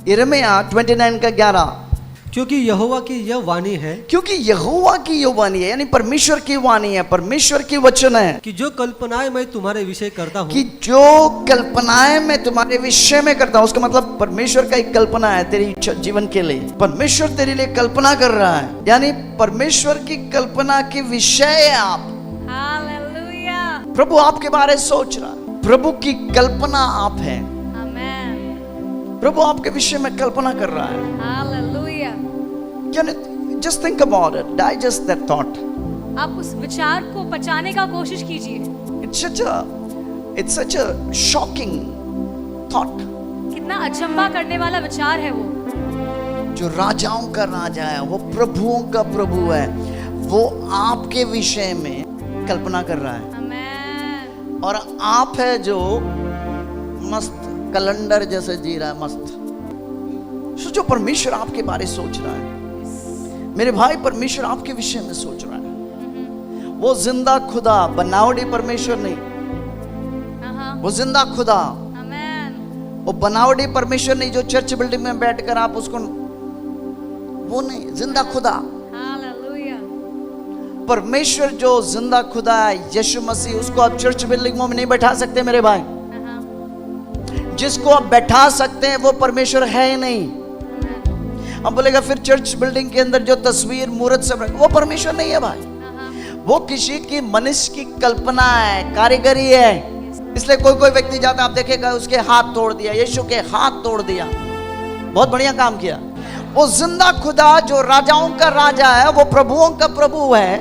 यिर्मयाह 29 का 11, क्योंकि यहोवा की यह वाणी है क्योंकि यहोवा की ये वाणी है, यानी परमेश्वर की वाणी है, परमेश्वर की वचन है कि जो कल्पनाएं मैं तुम्हारे विषय करता कि हूँ जो कल्पनाएं मैं तुम्हारे विषय में करता हूं, उसका मतलब परमेश्वर का एक कल्पना है तेरी जीवन के लिए। परमेश्वर तेरे लिए कल्पना कर रहा है, यानी परमेश्वर की कल्पना के विषय है आप। हालेलुया, प्रभु आपके बारे सोच रहा है, प्रभु की कल्पना आप है, आमेन, प्रभु आपके विषय में कल्पना कर रहा है। Hallelujah. Just think about it, digest that thought. आप उस विचार को पचाने का कोशिश कीजिए। It's such a shocking thought। कितना अचंभा करने वाला विचार है वो। जो राजाओं का राजा है, वो प्रभुओं का प्रभु है, वो आपके विषय में कल्पना कर रहा है। आमेन। और आप है जो मस्त कैलेंडर जैसे जी रहा है, मस्त। सोचो परमेश्वर आपके बारे सोच रहा है। मेरे भाई, परमेश्वर आपके विषय में सोच रहा है। वो जिंदा खुदा, बनावटी परमेश्वर नहीं, हाँ, वो जिंदा खुदा, आमेन। वो बनावटी परमेश्वर नहीं जो चर्च बिल्डिंग में बैठकर आप उसको, वो नहीं, जिंदा खुदा। हालेलुया, परमेश्वर जो जिंदा खुदा है, यीशु मसीह, उसको आप चर्च बिल्डिंग में नहीं बैठा सकते मेरे भाई। हाँ, जिसको आप बैठा सकते हैं वो परमेश्वर है ही नहीं। हम बोलेगा फिर चर्च बिल्डिंग के अंदर जो तस्वीर मूर्त सब, वो परमेश्वर नहीं है भाई। वो किसी की मनुष्य की कल्पना है, कारीगरी है। इसलिए कोई कोई व्यक्ति जाता है, आप देखेगा उसके हाथ तोड़ दिया, यीशु के हाथ तोड़ दिया, बहुत बढ़िया काम किया। वो जिंदा खुदा जो राजाओं का राजा है, वो प्रभुओं का प्रभु है,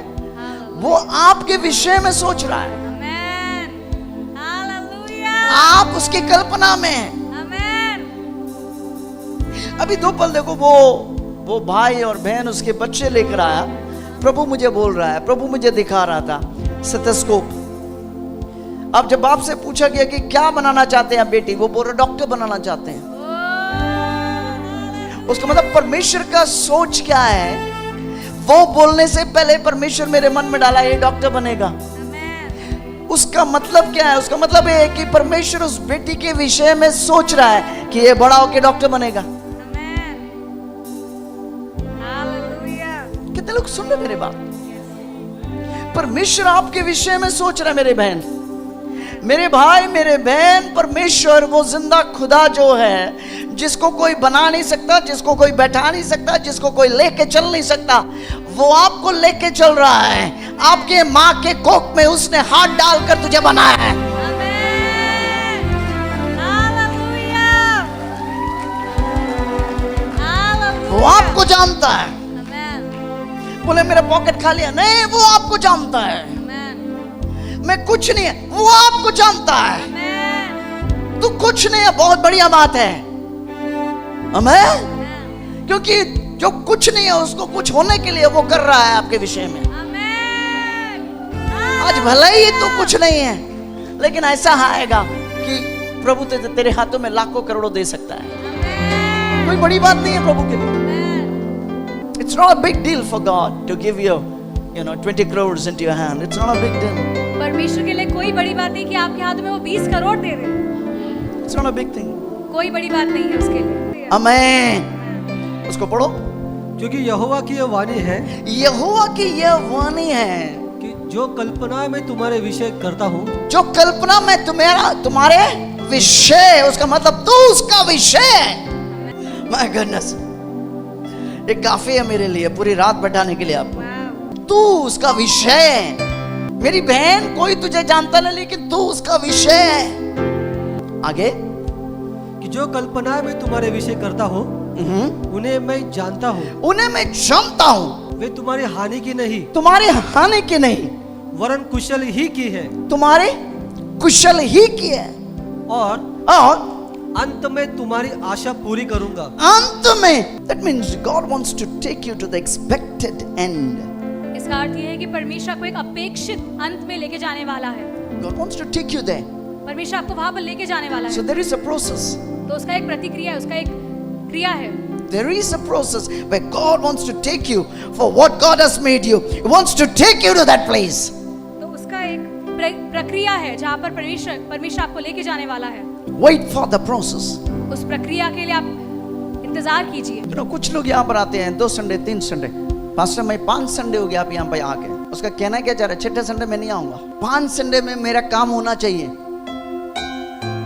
वो आपके विषय में सोच रहा है। आमेन, हालेलुया, आप उसकी कल्पना में हैं। आमेन। अभी दो पल देखो, वो भाई और बहन उसके बच्चे लेकर आया, प्रभु मुझे बोल रहा है, प्रभु मुझे दिखा रहा था स्टेथोस्कोप। अब जब आपसे पूछा गया कि क्या बनाना चाहते हैं बेटी, वो बोल रहे डॉक्टर बनाना चाहते हैं। उसका मतलब परमेश्वर का सोच क्या है, वो बोलने से पहले परमेश्वर मेरे मन में डाला ये डॉक्टर बनेगा। उसका मतलब क्या है? उसका मतलब ये है कि परमेश्वर उस बेटी के विषय में सोच रहा है कि ये बड़ा होकर डॉक्टर बनेगा। कितने लोग सुन रहे मेरे बात? परमेश्वर आपके विषय में सोच रहा है मेरे बहन, मेरे भाई, मेरे बहन। परमेश्वर वो जिंदा खुदा जो है, जिसको कोई बना नहीं सकता, जिसको कोई बैठा नहीं सकता, जिसको कोई लेके चल नहीं सकता, वो आपको लेके चल रहा है। आपके माँ के कोख में उसने हाथ डालकर तुझे बनाया है। वो आपको जानता है। बोले मेरा पॉकेट खाली है, नहीं, वो आपको जानता है। मैं कुछ नहीं है, वो आपको जानता है। तू कुछ नहीं है, बहुत बढ़िया बात है। आमीन। क्योंकि जो कुछ नहीं है उसको कुछ होने के लिए वो कर रहा है आपके विषय में। आज भले ही तो कुछ नहीं है, लेकिन ऐसा आएगा कि प्रभु तेरे हाथों में लाखों करोड़ों दे सकता है। कोई बड़ी बात नहीं है प्रभु के लिए। It's not a big deal for God to give you 20 crores into your hand. It's not a big deal. परमेश्वर के लिए कोई बड़ी बात नहीं कि आपके हाथ में वो 20 करोड़ दे दे। It's not a big thing. कोई बड़ी बात नहीं है उसके लिए। आमीन। उसको पढ़ो। क्योंकि यहोवा की यह वाणी है, यहोवा की यह वाणी है कि जो कल्पना मैं तुम्हारे विषय करता हूँ, जो कल्पना मैं तुम्हारे विषय, उसका मतलब तू उसका विषय है। My goodness, ये काफी है मेरे लिए पूरी रात बैठाने के लिए। आप तू उसका विषय है मेरी बहन। कोई तुझे जानता नहीं, लेकिन तू उसका विषय है। आगे, कि जो कल्पना मैं तुम्हारे विषय करता हूँ उन्हें मैं जानता हूँ, उन्हें मैं जानता हूँ। वे तुम्हारी हानि की नहीं, तुम्हारी हानि की नहीं, वरन कुशल ही की है। तुम्हारे कुशल ही की है। और अंत में तुम्हारी आशा पूरी करूंगा। अंत में, that means God wants to take you to the expected end. इसका अर्थ ये है कि परमेश्वर आपको एक अपेक्षित अंत में लेके जाने वाला है। God wants to take you there. परमेश्वर आपको वहां पर लेके जाने वाला है। So there is a process. तो उसका एक प्रतिक्रिया है, उसका एक क्रिया है। There is a process where God wants to take you for what God has made you. He wants to take you to that place. तो उसका एक प्रक्रिया है जहाँ पर परमेश्वर आपको लेके जाने वाला है। Wait for the process. उस प्रक्रिया के लिए आप इंतजार कीजिए। कुछ लोग यहाँ पर आते हैं 2 संडे 3 संडे, पास्टर मैं 5 संडे हो गया आप यहाँ पे आके, उसका कहना क्या चाह रहा है, 6ठे संडे में नहीं आऊंगा, 5 संडे में मेरा काम होना चाहिए।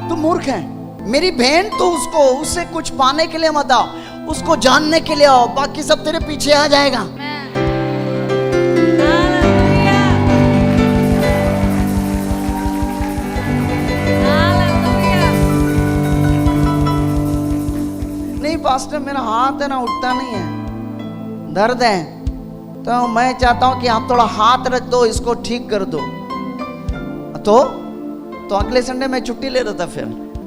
तू मूर्ख है मेरी बहन, तो उससे कुछ पाने के लिए मत आओ, उसको जानने के लिए आओ, बाकी सब तेरे पीछे आ जाएगा। नहीं पास्टर मेरा हाथ है ना उठता नहीं है, दर्द है, तो मैं चाहता हूं कि आप थोड़ा हाथ रख दो, इसको ठीक कर दो। तो अगले संडे मैं छुट्टी ले रहा था,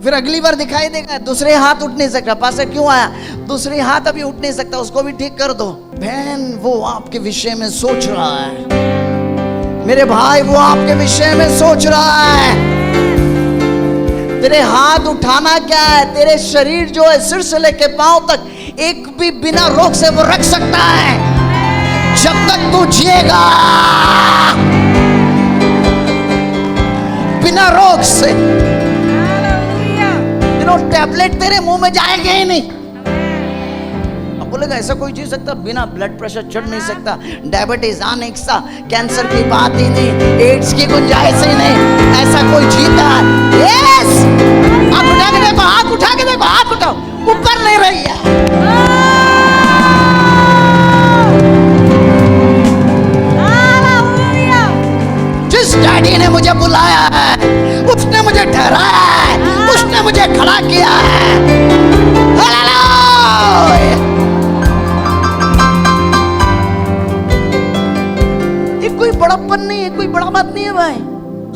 फिर अगली बार दिखाई देगा दूसरे हाथ उठ नहीं सकता, पास्टर क्यों आया, दूसरे हाथ अभी उठ नहीं सकता, उसको भी ठीक कर दो। बहन वो आपके विषय में सोच रहा है, मेरे भाई वो आपके विषय में सोच रहा है। तेरे हाथ उठाना क्या है, तेरे शरीर जो है सिर से लेके पांव तक एक भी बिना रोक से वो रख सकता है, जब तक तू जिएगा बिना रोक से। टैबलेट तेरे मुंह में जाएंगे ही नहीं। अब बोलेगा ऐसा कोई जी सकता, बिना ब्लड प्रेशर चढ़ नहीं सकता, डायबिटीज आ नहीं सकता, कैंसर की बात ही नहीं, एड्स की गुंजाइश ही नहीं, ऐसा कोई जीता है? यस, आप उठा के देखो, हाथ उठा के देखो, हाथ उठाओ, ऊपर नहीं रही है। जिस डैडी ने मुझे बुलाया है, उसने मुझे ठहराया है, उसने मुझे खड़ा किया है। हालेलुया। ये कोई बड़प्पन नहीं है, कोई बड़ा बात नहीं है भाई।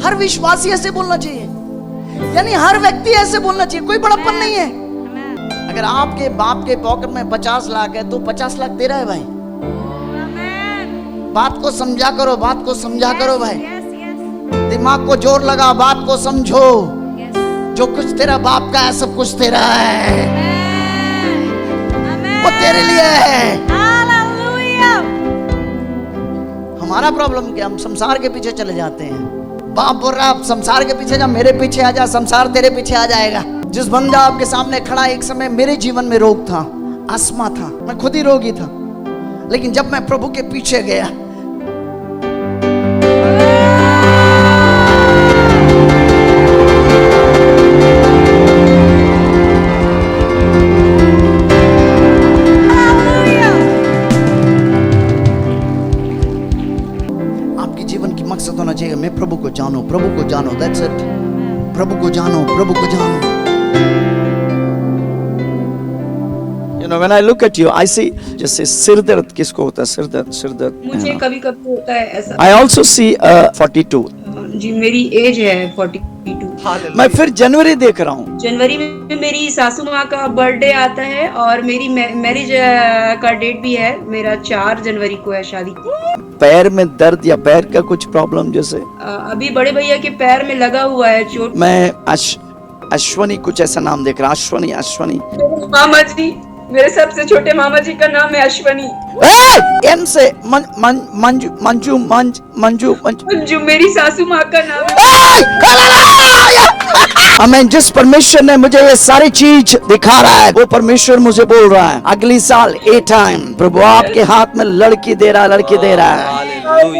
हर विश्वासी ऐसे बोलना चाहिए, यानी हर व्यक्ति ऐसे बोलना चाहिए, कोई बड़प्पन नहीं है। अगर आपके बाप के पॉकेट में 50 लाख है तो 50 लाख तेरा है भाई। बात को समझा करो, बात को समझा करो भाई, दिमाग को जोर लगा, बात को समझो। जो कुछ तेरा बाप का है सब कुछ तेरा है, वो तेरे लिए है। हमारा प्रॉब्लम क्या, हम संसार के पीछे चले जाते हैं। बाप बोल रहा है संसार के पीछे जा, मेरे पीछे आ जा, संसार तेरे पीछे आ जाएगा। जिस बंदा आपके सामने खड़ा, एक समय मेरे जीवन में रोग था, अस्थमा था, मैं खुद ही रोगी था, लेकिन जब मैं प्रभु के पीछे गया, होना चाहिए मैं प्रभु को जानूं, प्रभु को जानो, दैट्स इट। प्रभु को जानो, प्रभु को जानो। You know, when I look at you, I see जैसे सिर दर्द किसको होता है, सिर दर्द मुझे कभी कभी होता है ऐसा। I also see 42 जी मेरी एज है 42। मैं फिर जनवरी देख रहा हूँ, जनवरी में मेरी सासू माँ का बर्थडे आता है और मेरी मैरिज का डेट भी है, मेरा 4 जनवरी को है शादी। पैर में दर्द या पैर का कुछ प्रॉब्लम जैसे अभी बड़े भैया के पैर में लगा हुआ है चोट। मैं अश्वनी कुछ ऐसा नाम देख रहा, अश्वनी मामा जी, मेरे सबसे छोटे मामा जी का नाम है अश्वनी। एम से मंजू मेरी सासू माँ का नाम है। हमें जिस परमेश्वर ने मुझे ये सारी चीज दिखा रहा है, वो परमेश्वर मुझे बोल रहा है अगली साल ए टाइम प्रभु आपके हाथ में लड़की दे रहा है।